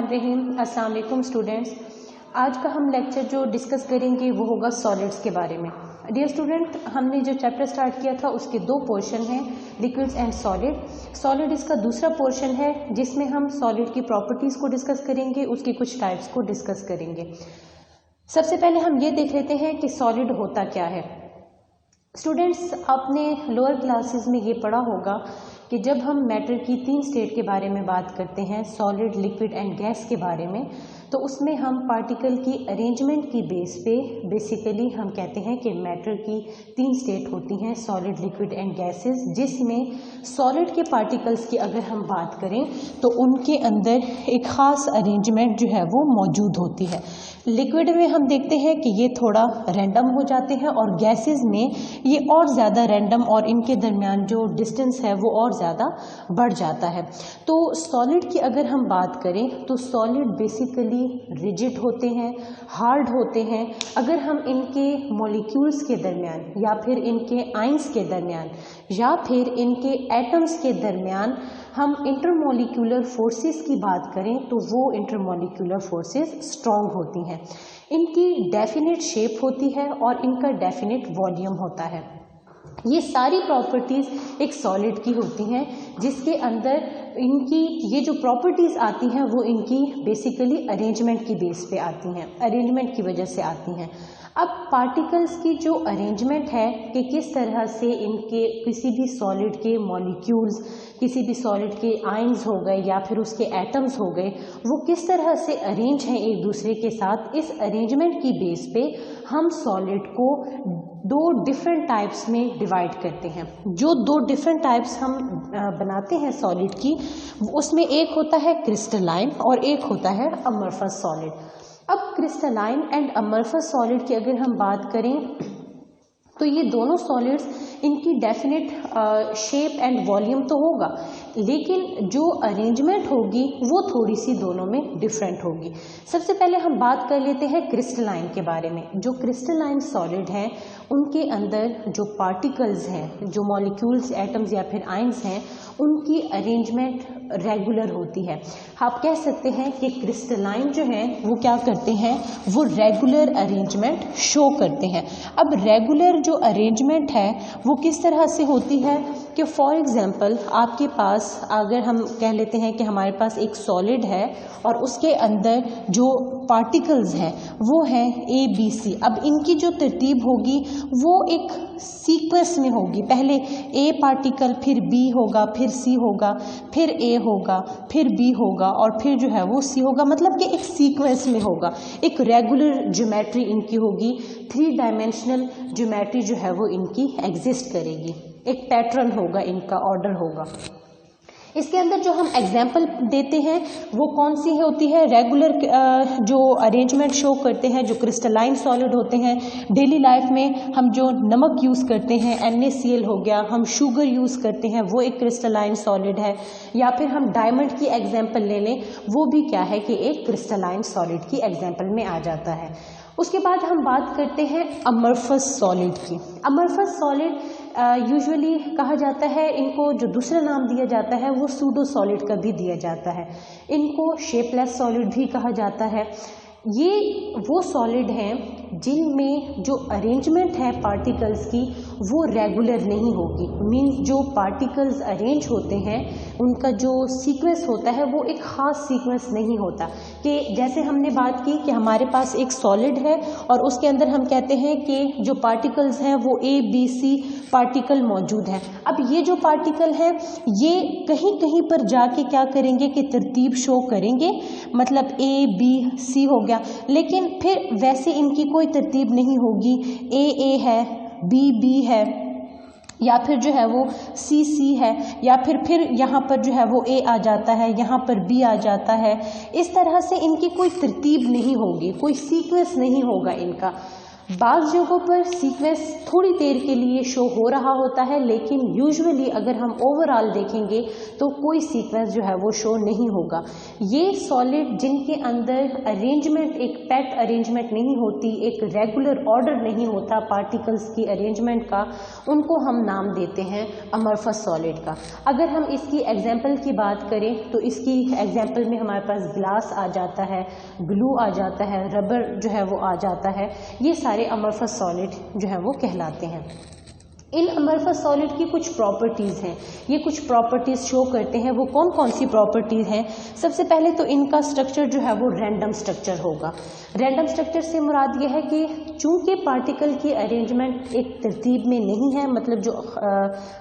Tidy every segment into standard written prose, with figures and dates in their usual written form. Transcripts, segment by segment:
बिस्मिल्लाहिर्रहमानिर्रहीम। अस्सलाम वालेकुम स्टूडेंट्स। आज का हम लेक्चर जो डिस्कस करेंगे वो होगा सॉलिड्स के बारे में। डियर स्टूडेंट, हमने जो चैप्टर स्टार्ट किया था उसके दो पोर्शन हैं, लिक्विड्स एंड सॉलिड। सॉलिड इसका दूसरा पोर्शन है जिसमें हम सॉलिड की प्रॉपर्टीज़ को डिस्कस करेंगे, उसकी कुछ टाइप्स को डिस्कस करेंगे। सबसे पहले हम ये देख लेते हैं कि सॉलिड होता क्या है। स्टूडेंट्स, आपने लोअर क्लासेस में ये पढ़ा होगा कि जब हम मैटर की तीन स्टेट के बारे में बात करते हैं, सॉलिड, लिक्विड एंड गैस के बारे में, तो उसमें हम पार्टिकल की अरेंजमेंट की बेस पे बेसिकली हम कहते हैं कि मैटर की तीन स्टेट होती हैं, सॉलिड, लिक्विड एंड गैसेस, जिसमें सॉलिड के पार्टिकल्स की अगर हम बात करें तो उनके अंदर एक ख़ास अरेंजमेंट जो है वो मौजूद होती है। लिक्विड में हम देखते हैं कि ये थोड़ा रैंडम हो जाते हैं और गैसेस में ये और ज़्यादा रैंडम और इनके दरमियान जो डिस्टेंस है वो और ज़्यादा बढ़ जाता है। तो सॉलिड की अगर हम बात करें तो सॉलिड बेसिकली रिजिड होते हैं, हार्ड होते हैं। अगर हम इनके मॉलिक्यूल्स के दरमियान या फिर इनके आयंस के दरमियान या फिर इनके एटम्स के दरमियान हम इंटरमॉलिक्यूलर फोर्सेस की बात करें तो वो इंटरमॉलिक्यूलर फोर्सेस स्ट्रॉन्ग होती हैं। इनकी डेफिनेट शेप होती है और इनका डेफिनेट वॉल्यूम होता है। ये सारी प्रॉपर्टीज़ एक सॉलिड की होती हैं जिसके अंदर इनकी ये जो प्रॉपर्टीज़ आती हैं वो इनकी बेसिकली अरेंजमेंट की बेस पे आती हैं, अरेंजमेंट की वजह से आती हैं। अब पार्टिकल्स की जो अरेंजमेंट है कि किस तरह से इनके किसी भी सॉलिड के मॉलिक्यूल्स, किसी भी सॉलिड के आयंस हो गए या फिर उसके एटम्स हो गए, वो किस तरह से अरेंज हैं एक दूसरे के साथ, इस अरेंजमेंट की बेस पे हम सॉलिड को दो डिफरेंट टाइप्स में डिवाइड करते हैं। जो दो डिफरेंट टाइप्स हम बनाते हैं सॉलिड की, उसमें एक होता है क्रिस्टलाइन और एक होता है अमorphous सॉलिड। अब क्रिस्टलाइन एंड अमorphous सॉलिड की अगर हम बात करें तो ये दोनों सॉलिड्स, इनकी डेफिनेट शेप एंड वॉल्यूम तो होगा, लेकिन जो अरेंजमेंट होगी वो थोड़ी सी दोनों में डिफरेंट होगी। सबसे पहले हम बात कर लेते हैं क्रिस्टलाइन के बारे में। जो क्रिस्टलाइन सॉलिड हैं उनके अंदर जो पार्टिकल्स हैं, जो मॉलिक्यूल्स, एटम्स या फिर आयंस हैं, उनकी अरेंजमेंट रेगुलर होती है। आप कह सकते हैं कि क्रिस्टलाइन जो है वो क्या करते हैं, वो रेगुलर अरेंजमेंट शो करते हैं। अब रेगुलर जो अरेंजमेंट है वो किस तरह से होती है कि फॉर एग्जांपल आपके पास, अगर हम कह लेते हैं कि हमारे पास एक सॉलिड है और उसके अंदर जो पार्टिकल्स हैं वो हैं ए बी सी। अब इनकी जो तरतीब होगी वो एक सीक्वेंस में होगी, पहले ए पार्टिकल, फिर बी होगा, फिर सी होगा, फिर ए होगा, फिर बी होगा और फिर जो है वो सी होगा। मतलब कि एक सीक्वेंस में होगा, एक रेगुलर ज्योमेट्री इनकी होगी, 3 डायमेंशनल ज्योमेट्री जो है वो इनकी एग्जिस्ट करेगी, एक पैटर्न होगा, इनका ऑर्डर होगा। इसके अंदर जो हम एग्जाम्पल देते हैं वो कौन सी होती है, रेगुलर जो अरेंजमेंट शो करते हैं, जो क्रिस्टलाइन सॉलिड होते हैं। डेली लाइफ में हम जो नमक यूज़ करते हैं, NaCl हो गया, हम शुगर यूज़ करते हैं, वो एक क्रिस्टलाइन सॉलिड है। या फिर हम डायमंड की एग्जाम्पल ले लें, वो भी क्या है कि एक क्रिस्टलाइन सॉलिड की एग्जाम्पल में आ जाता है। उसके बाद हम बात करते हैं अमorphous सॉलिड की। अमorphous सॉलिड यूजुअली कहा जाता है, इनको जो दूसरा नाम दिया जाता है वो सूडो सॉलिड का भी दिया जाता है। इनको शेपलेस सॉलिड भी कहा जाता है। ये वो सॉलिड हैं जिनमें जो अरेंजमेंट है पार्टिकल्स की वो रेगुलर नहीं होगी। मीन्स जो पार्टिकल्स अरेंज होते हैं उनका जो सीक्वेंस होता है वो एक ख़ास सीक्वेंस नहीं होता। कि जैसे हमने बात की कि हमारे पास एक सॉलिड है और उसके अंदर हम कहते हैं कि जो पार्टिकल्स हैं वो ए बी सी पार्टिकल मौजूद हैं। अब ये जो पार्टिकल हैं ये कहीं कहीं पर जाके क्या करेंगे कि तरतीब शो करेंगे, मतलब ए बी सी हो गया, लेकिन फिर वैसे इनकी कोई तरतीब नहीं होगी। ए है, बी है, या फिर जो है वो सी है, या फिर यहाँ पर जो है वो ए आ जाता है, यहाँ पर बी आ जाता है। इस तरह से इनकी कोई तरतीब नहीं होगी, कोई सीक्वेंस नहीं होगा इनका। बाज़ जगहों पर सीक्वेंस थोड़ी देर के लिए शो हो रहा होता है, लेकिन यूजुअली अगर हम ओवरऑल देखेंगे तो कोई सीक्वेंस जो है वो शो नहीं होगा। ये सॉलिड जिनके अंदर अरेंजमेंट, एक पैक्ड अरेंजमेंट नहीं होती, एक रेगुलर ऑर्डर नहीं होता पार्टिकल्स की अरेंजमेंट का, उनको हम नाम देते हैं अमरफस सॉलिड का। अगर हम इसकी एग्जाम्पल की बात करें तो इसकी एग्जाम्पल में हमारे पास ग्लास आ जाता है, ग्लू आ जाता है, रबर जो है वो आ जाता है। ये सारे अमरफस सॉलिड जो है वो कहलाते हैं। इन अमरफस सॉलिड की कुछ प्रॉपर्टीज़ हैं, ये कुछ प्रॉपर्टीज़ शो करते हैं। वो कौन कौन सी प्रॉपर्टीज़ हैं? सबसे पहले तो इनका स्ट्रक्चर जो है वो रैंडम स्ट्रक्चर होगा। रैंडम स्ट्रक्चर से मुराद ये है कि चूंकि पार्टिकल की अरेंजमेंट एक तरतीब में नहीं है, मतलब जो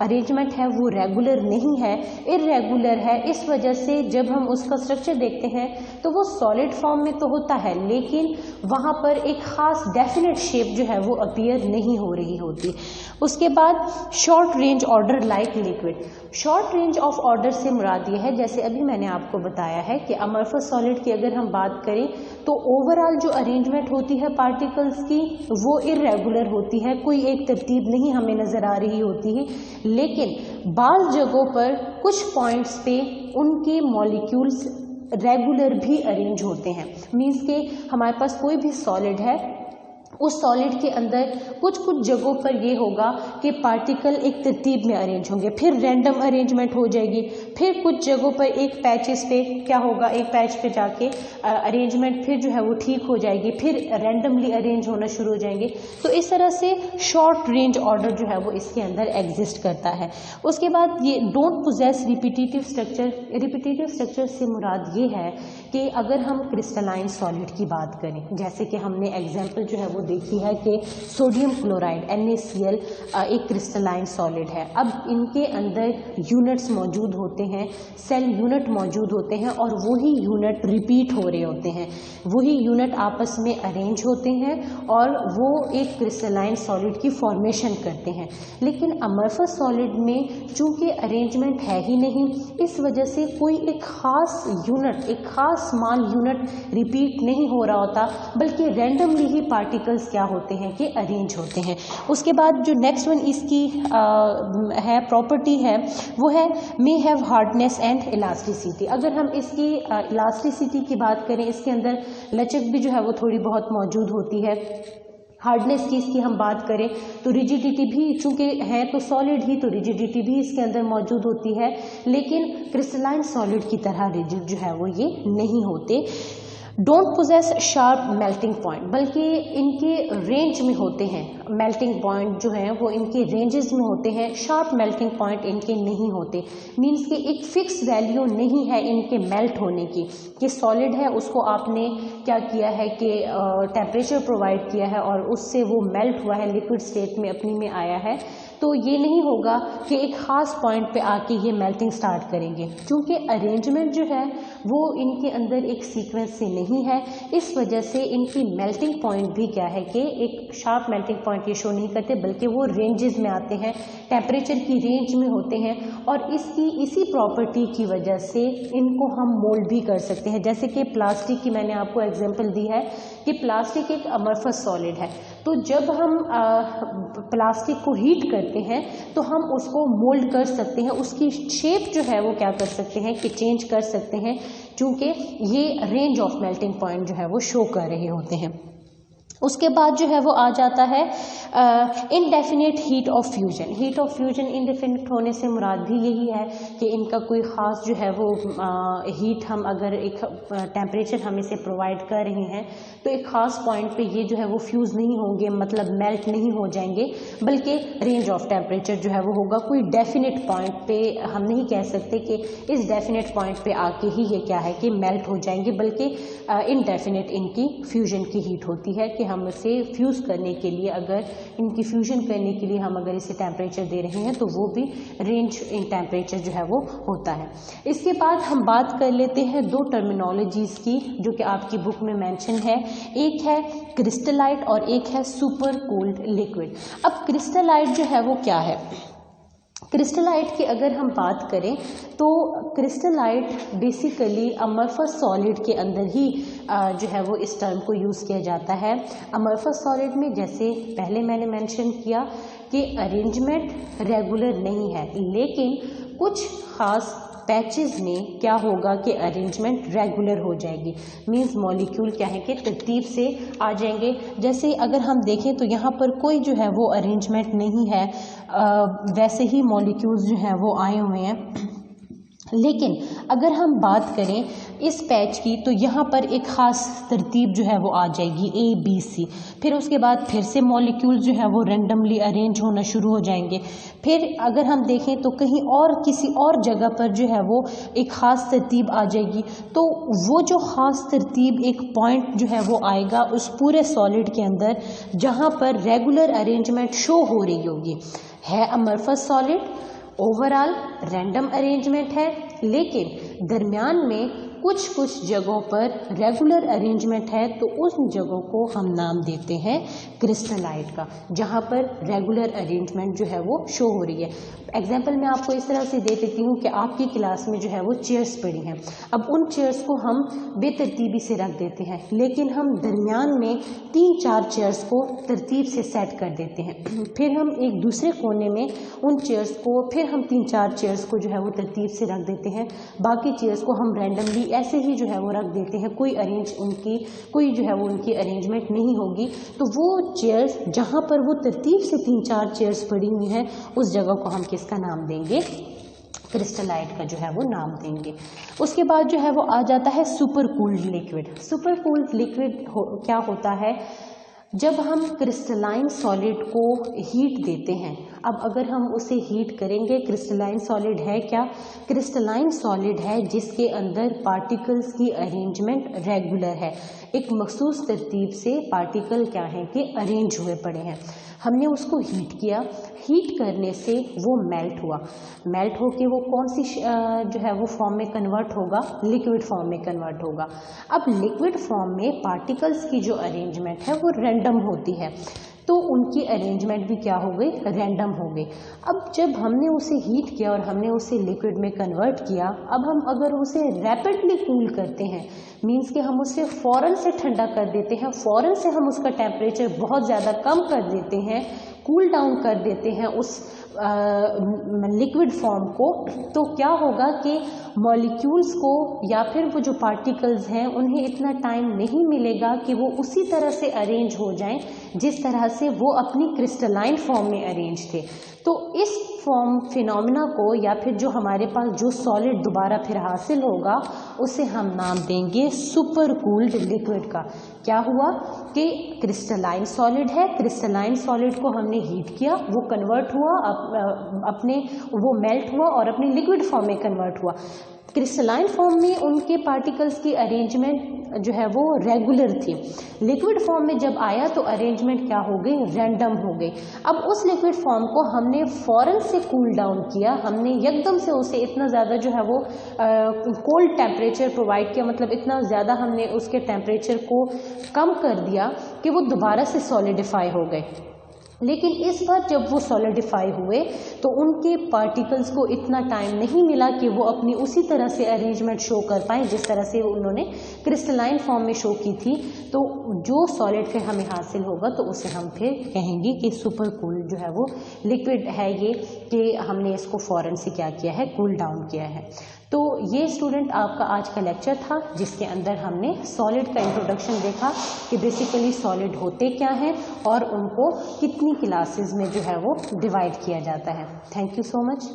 अरेंजमेंट है वो रेगुलर नहीं है, इर्रेगुलर है, इस वजह से जब हम उसका स्ट्रक्चर देखते हैं तो वो सॉलिड फॉर्म में तो होता है, लेकिन वहाँ पर एक ख़ास डेफिनेट शेप जो है वो अपीयर नहीं हो रही होती। उसके बाद short range order like liquid. Short range of order से मुराद ये है, जैसे अभी मैंने आपको बताया है कि अमरफस सॉलिड की अगर हम बात करें तो ओवरऑल जो अरेंजमेंट होती है पार्टिकल्स की वो इर्रेगुलर होती है, कोई एक तरतीब नहीं हमें नज़र आ रही होती है, लेकिन बाज़ जगहों पर कुछ पॉइंट्स पे उनके मॉलिक्यूल्स रेगुलर भी अरेंज होते हैं। मीन्स के हमारे पास कोई भी सॉलिड है, उस सॉलिड के अंदर कुछ कुछ जगहों पर ये होगा कि पार्टिकल एक तरतीब में अरेंज होंगे, फिर रैंडम अरेंजमेंट हो जाएगी, फिर कुछ जगहों पर एक पैचेस पे क्या होगा, एक पैच पे जाके अरेंजमेंट फिर जो है वो ठीक हो जाएगी, फिर रैंडमली अरेंज होना शुरू हो जाएंगे। तो इस तरह से शॉर्ट रेंज ऑर्डर जो है वो इसके अंदर एग्जिस्ट करता है। उसके बाद ये don't possess repetitive structure. Repetitive structure से मुराद ये है कि अगर हम क्रिस्टलाइन सॉलिड की बात करें, जैसे कि हमने एग्जाम्पल जो है वो देखी है कि सोडियम क्लोराइड NaCl एक क्रिस्टलाइन सॉलिड है। अब इनके अंदर यूनिट्स मौजूद होते हैं, सेल यूनिट मौजूद होते हैं, और वही यूनिट रिपीट हो रहे होते हैं, वही यूनिट आपस में अरेंज होते हैं और वो एक क्रिस्टलाइन सॉलिड की फॉर्मेशन करते हैं। लेकिन अमरफस सॉलिड में चूंकि अरेंजमेंट है ही नहीं, इस वजह से कोई एक ख़ास यूनिट, एक ख़ास स्मॉल यूनिट रिपीट नहीं हो रहा होता, बल्कि रैंडमली ही पार्टिकल्स क्या होते हैं कि अरेंज होते हैं। उसके बाद जो नेक्स्ट वन इसकी है प्रॉपर्टी है वो है may have hardness and elasticity. अगर हम इसकी इलास्टिसिटी की बात करें, इसके अंदर लचक भी जो है वो थोड़ी बहुत मौजूद होती है। हार्डनेस की इसकी हम बात करें तो रिजिडिटी भी, चूंकि है तो सॉलिड ही, तो रिजिडिटी भी इसके अंदर मौजूद होती है, लेकिन क्रिस्टलाइन सॉलिड की तरह रिजिड जो है वो ये नहीं होते। Don't possess sharp melting point, बल्कि इनके रेंज में होते हैं, मेल्टिंग पॉइंट जो है वो इनके रेंजेस में होते हैं, शार्प मेल्टिंग पॉइंट इनके नहीं होते। मीन्स कि एक फिक्स वैल्यू नहीं है इनके मेल्ट होने की, कि सॉलिड है उसको आपने क्या किया है कि टेम्परेचर प्रोवाइड किया है और उससे वो मेल्ट हुआ है, लिक्विड स्टेट में अपनी में आया है, तो ये नहीं होगा कि एक ख़ास पॉइंट पे आके ये मेल्टिंग स्टार्ट करेंगे, क्योंकि अरेंजमेंट जो है वो इनके अंदर एक सीक्वेंस से नहीं है। इस वजह से इनकी मेल्टिंग पॉइंट भी क्या है कि एक शार्प मेल्टिंग पॉइंट ये शो नहीं करते, बल्कि वो रेंजेस में आते हैं, टेम्परेचर की रेंज में होते हैं, और इसी प्रॉपर्टी की वजह से इनको हम मोल्ड भी कर सकते हैं। जैसे कि प्लास्टिक की मैंने आपको एग्जांपल दी है कि प्लास्टिक एक अमरफस सॉलिड है, तो जब हम प्लास्टिक को हीट करते हैं तो हम उसको मोल्ड कर सकते हैं, उसकी शेप जो है वो क्या कर सकते हैं कि चेंज कर सकते हैं, क्योंकि ये रेंज ऑफ मेल्टिंग पॉइंट जो है वो शो कर रहे होते हैं। उसके बाद जो है वो आ जाता है indefinite heat of fusion. Heat of fusion indefinite होने से मुराद भी यही है कि इनका कोई ख़ास जो है वो हीट, हम अगर एक टेम्परेचर हम इसे प्रोवाइड कर रहे हैं तो एक ख़ास पॉइंट पे ये जो है वो फ्यूज़ नहीं होंगे, मतलब मेल्ट नहीं हो जाएंगे, बल्कि रेंज ऑफ टेम्परेचर जो है वो होगा। कोई डेफिनेट पॉइंट पे हम नहीं कह सकते कि इस डेफिनेट पॉइंट पे आके ही ये क्या है कि मेल्ट हो जाएंगे, बल्कि इनडेफिनेट इनकी फ्यूजन की हीट होती है कि हम इसे फ्यूज़ करने के लिए, अगर इनकी फ्यूजन करने के लिए हम अगर इसे टेम्परेचर दे रहे हैं तो वो भी रेंज इन टेम्परेचर जो है वो होता है। इसके बाद हम बात कर लेते हैं दो टर्मिनोलॉजीज़ की जो कि आपकी बुक में मेंशन है, एक है क्रिस्टलाइट और एक है सुपर कूल्ड लिक्विड। अब क्रिस्टलाइट जो है वो क्या है? क्रिस्टलाइट की अगर हम बात करें तो क्रिस्टलाइट बेसिकली अमरफस सॉलिड के अंदर ही जो है वो इस टर्म को यूज़ किया जाता है। अमorphous सॉलिड में जैसे पहले मैंने मेंशन किया कि अरेंजमेंट रेगुलर नहीं है, लेकिन कुछ खास पैचेस में क्या होगा कि अरेंजमेंट रेगुलर हो जाएगी। मींस मॉलिक्यूल क्या है कि तरतीब से आ जाएंगे। जैसे अगर हम देखें तो यहाँ पर कोई जो है वो अरेंजमेंट नहीं है, वैसे ही मॉलिक्यूल्स जो हैं वो आए हुए हैं। लेकिन अगर हम बात करें इस पैच की तो यहाँ पर एक ख़ास तरतीब जो है वो आ जाएगी ABC। फिर उसके बाद फिर से मॉलिक्यूल जो है वो रैंडमली अरेंज होना शुरू हो जाएंगे। फिर अगर हम देखें तो कहीं और किसी और जगह पर जो है वो एक ख़ास तरतीब आ जाएगी। तो वो जो ख़ास तरतीब एक पॉइंट जो है वो आएगा उस पूरे सॉलिड के अंदर जहाँ पर रेगुलर अरेंजमेंट शो हो रही होगी। है अमorphous सॉलिड, ओवरऑल रैंडम अरेंजमेंट है, लेकिन दरमियान में कुछ जगहों पर रेगुलर अरेंजमेंट है, तो उस जगहों को हम नाम देते हैं क्रिस्टलाइट का, जहाँ पर रेगुलर अरेंजमेंट जो है वो शो हो रही है। एग्जाम्पल मैं आपको इस तरह से दे देती हूँ कि आपकी क्लास में जो है वो चेयर्स पड़ी हैं। अब उन चेयर्स को हम बेतरतीबी से रख देते हैं, लेकिन हम दरमियान में 3-4 चेयर्स को तरतीब से सेट कर देते हैं। फिर हम एक दूसरे कोने में उन चेयर्स को, फिर हम 3-4 चेयर्स को जो है वो तरतीब से रख देते हैं। बाकी चेयर्स को हम रैंडमली ऐसे ही जो है वो रख देते हैं, कोई जो है वो उनकी अरेंजमेंट नहीं होगी। तो वो चेयर्स जहाँ पर वो तरतीब से 3-4 चेयर्स पड़ी हुई हैं, उस जगह को हम किसका नाम देंगे? क्रिस्टलाइट का जो है वो नाम देंगे। उसके बाद जो है वो आ जाता है super cooled liquid. Super cooled liquid क्या होता है? जब हम क्रिस्टलाइन सॉलिड को हीट देते हैं, अब अगर हम उसे हीट करेंगे, क्रिस्टलाइन सॉलिड है क्या? क्रिस्टलाइन सॉलिड है जिसके अंदर पार्टिकल्स की अरेंजमेंट रेगुलर है। एक मखसूस तरतीब से पार्टिकल क्या है कि अरेंज हुए पड़े हैं। हमने उसको हीट किया, हीट करने से वो मेल्ट होके वो कौन सी जो है वो फॉर्म में कन्वर्ट होगा? लिक्विड फॉर्म में कन्वर्ट होगा। अब लिक्विड फॉर्म में पार्टिकल्स की जो अरेंजमेंट है वो रैंडम होती है, तो उनकी अरेंजमेंट भी क्या हो गई? रैंडम हो गई। अब जब हमने उसे हीट किया और हमने उसे लिक्विड में कन्वर्ट किया, अब हम अगर उसे रैपिडली कूल करते हैं, मीन्स कि हम उसे फ़ौरन से ठंडा कर देते हैं, फ़ौरन से हम उसका टेम्परेचर बहुत ज़्यादा कम कर देते हैं, कूल डाउन कर देते हैं उस लिक्विड फॉर्म को, तो क्या होगा कि मॉलिक्यूल्स को या फिर वो जो पार्टिकल्स हैं उन्हें इतना टाइम नहीं मिलेगा कि वो उसी तरह से अरेंज हो जाएं जिस तरह से वो अपनी क्रिस्टलाइन फॉर्म में अरेंज थे। तो इस फॉर्म फिनोमिना को या फिर जो हमारे पास जो सॉलिड दोबारा फिर हासिल होगा उसे हम नाम देंगे सुपर कूल्ड लिक्विड का। क्या हुआ कि क्रिस्टलाइन सॉलिड है, क्रिस्टलाइन सॉलिड को हमने हीट किया, वो कन्वर्ट हुआ वो मेल्ट हुआ और अपने लिक्विड फॉर्म में कन्वर्ट हुआ। क्रिस्टलाइन फॉर्म में उनके पार्टिकल्स की अरेंजमेंट जो है वो रेगुलर थी। लिक्विड फॉर्म में जब आया तो अरेंजमेंट क्या हो गई? रैंडम हो गई। अब उस लिक्विड फॉर्म को हमने फ़ौरन से कूल डाउन किया, हमने एकदम से उसे इतना ज़्यादा जो है वो कोल्ड टेम्परेचर प्रोवाइड किया, मतलब इतना ज़्यादा हमने उसके टेम्परेचर को कम कर दिया कि वो दोबारा से सॉलिडिफाई हो गए। लेकिन इस बार जब वो सॉलिडिफाई हुए तो उनके पार्टिकल्स को इतना टाइम नहीं मिला कि वो अपनी उसी तरह से अरेंजमेंट शो कर पाए जिस तरह से उन्होंने क्रिस्टलाइन फॉर्म में शो की थी। तो जो सॉलिड फिर हमें हासिल होगा तो उसे हम फिर कहेंगे कि सुपर कूल जो है वो लिक्विड है, ये कि हमने इसको फ़ौरन से क्या किया है? कूल डाउन किया है। तो ये स्टूडेंट आपका आज का लेक्चर था जिसके अंदर हमने सॉलिड का इंट्रोडक्शन देखा कि बेसिकली सॉलिड होते क्या हैं और उनको कितनी क्लासेस में जो है वो डिवाइड किया जाता है। Thank you so much.